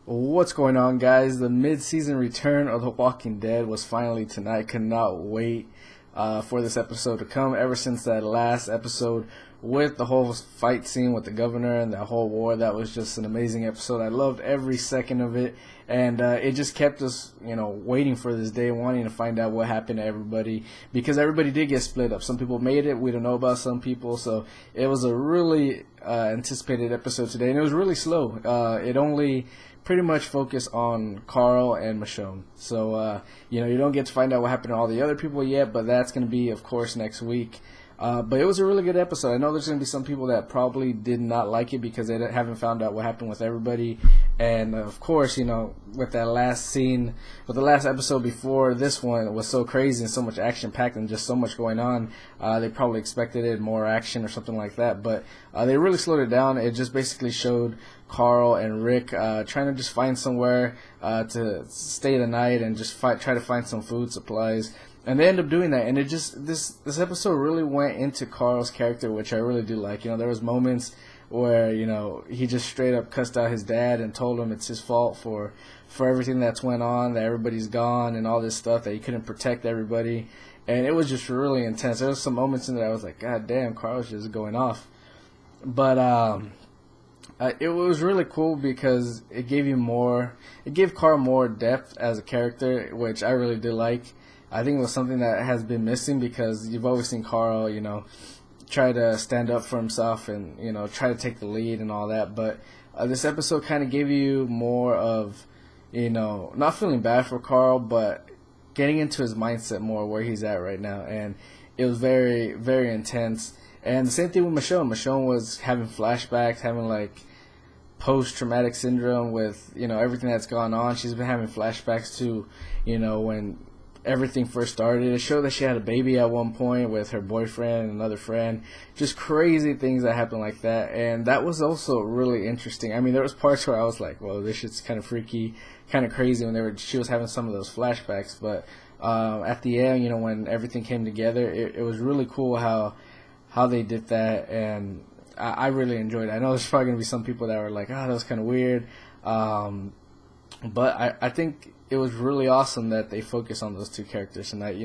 What's going on, guys? The mid-season return of The Walking Dead was finally tonight. Could not wait for this episode to come. Ever since that last episode with the whole fight scene with the governor and that whole war, that was just an amazing episode. I loved every second of it, and it just kept us, waiting for this day, wanting to find out what happened to everybody, because everybody did get split up. Some people made it. We don't know about some people, so it was a really anticipated episode today, and it was really slow. It only pretty much focus on Carl and Michonne. So, you don't get to find out what happened to all the other people yet, but that's going to be, of course, next week. But it was a really good episode. I know there's going to be some people that probably did not like it because they haven't found out what happened with everybody. And, of course, with that last scene, with the last episode before this one, it was so crazy and so much action-packed and just so much going on. They probably expected it more action or something like that. But they really slowed it down. It just basically showed Carl and Rick trying to just find somewhere to stay the night and just try to find some food supplies. And they end up doing that, and it just this episode really went into Carl's character, which I really do like. There was moments where he just straight up cussed out his dad and told him it's his fault for everything that's went on, that everybody's gone and all this stuff, that he couldn't protect everybody, and it was just really intense. There was some moments in there I was like, God damn, Carl's just going off. But it was really cool because it gave Carl more depth as a character, which I really did like. I think it was something that has been missing because you've always seen Carl, try to stand up for himself and, try to take the lead and all that. But this episode kind of gave you more of, not feeling bad for Carl, but getting into his mindset more, where he's at right now. And it was very, very intense. And the same thing with Michonne. Michonne was having flashbacks, having post-traumatic syndrome with, everything that's gone on. She's been having flashbacks to, when everything first started. It showed that she had a baby at one point with her boyfriend and another friend. Just crazy things that happened like that. And that was also really interesting. I mean, there was parts where I was like, well, this shit's kind of freaky, kind of crazy when she was having some of those flashbacks. But at the end, when everything came together, it was really cool how they did that. And I really enjoyed it. I know there's probably going to be some people that were like, that was kind of weird. But I think it was really awesome that they focused on those two characters tonight,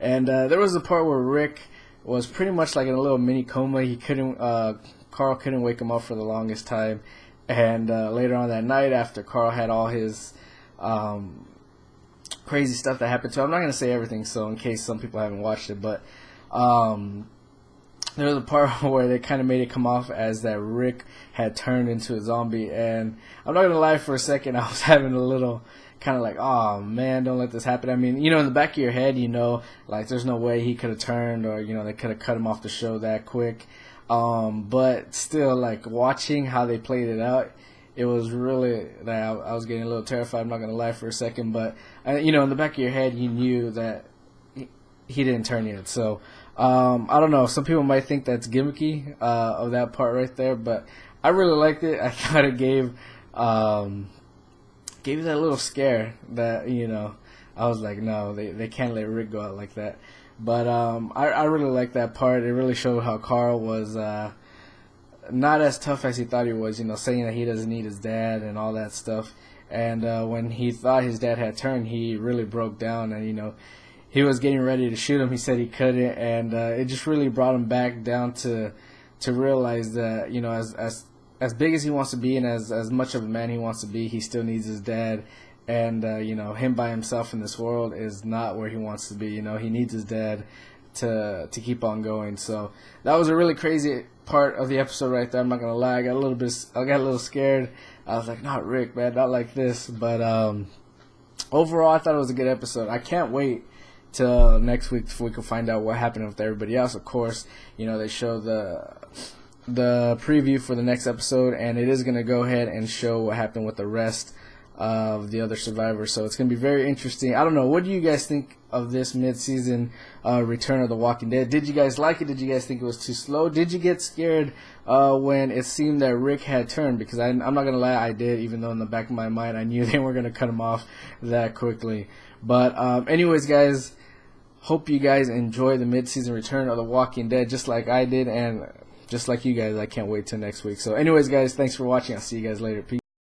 And there was a part where Rick was pretty much like in a little mini coma. Carl couldn't wake him up for the longest time. And later on that night, after Carl had all his crazy stuff that happened to him, I'm not going to say everything, so in case some people haven't watched it, but there was a part where they kind of made it come off as that Rick had turned into a zombie. And I'm not going to lie, for a second, I was having a little kind of like, oh man, don't let this happen. I mean, in the back of your head, there's no way he could have turned, or, they could have cut him off the show that quick. But still, watching how they played it out, it was really, I was getting a little terrified, I'm not going to lie, for a second. But, in the back of your head, you knew that he didn't turn yet. So, I don't know. Some people might think that's gimmicky of that part right there, but I really liked it. I thought it gave you that little scare that, I was like, no, they can't let Rick go out like that. But I really liked that part. It really showed how Carl was not as tough as he thought he was, saying that he doesn't need his dad and all that stuff. And when he thought his dad had turned, he really broke down, and, he was getting ready to shoot him. He said he couldn't, and it just really brought him back down to realize that, as big as he wants to be and as much of a man he wants to be, he still needs his dad. And, him by himself in this world is not where he wants to be. He needs his dad to keep on going. So that was a really crazy part of the episode right there. I'm not going to lie. I got a little scared. I was like, not Rick, man, not like this. But overall, I thought it was a good episode. I can't wait till next week before we can find out what happened with everybody else. Of course, they show the preview for the next episode, and it is going to go ahead and show what happened with the rest of the other survivors. So it's going to be very interesting. I don't know. What do you guys think of this mid-season return of The Walking Dead? Did you guys like it? Did you guys think it was too slow? Did you get scared when it seemed that Rick had turned? Because I'm not going to lie, I did, even though in the back of my mind I knew they weren't going to cut him off that quickly. But anyways, guys, hope you guys enjoy the mid-season return of The Walking Dead just like I did, and just like you guys, I can't wait till next week. So anyways, guys, thanks for watching. I'll see you guys later. Peace.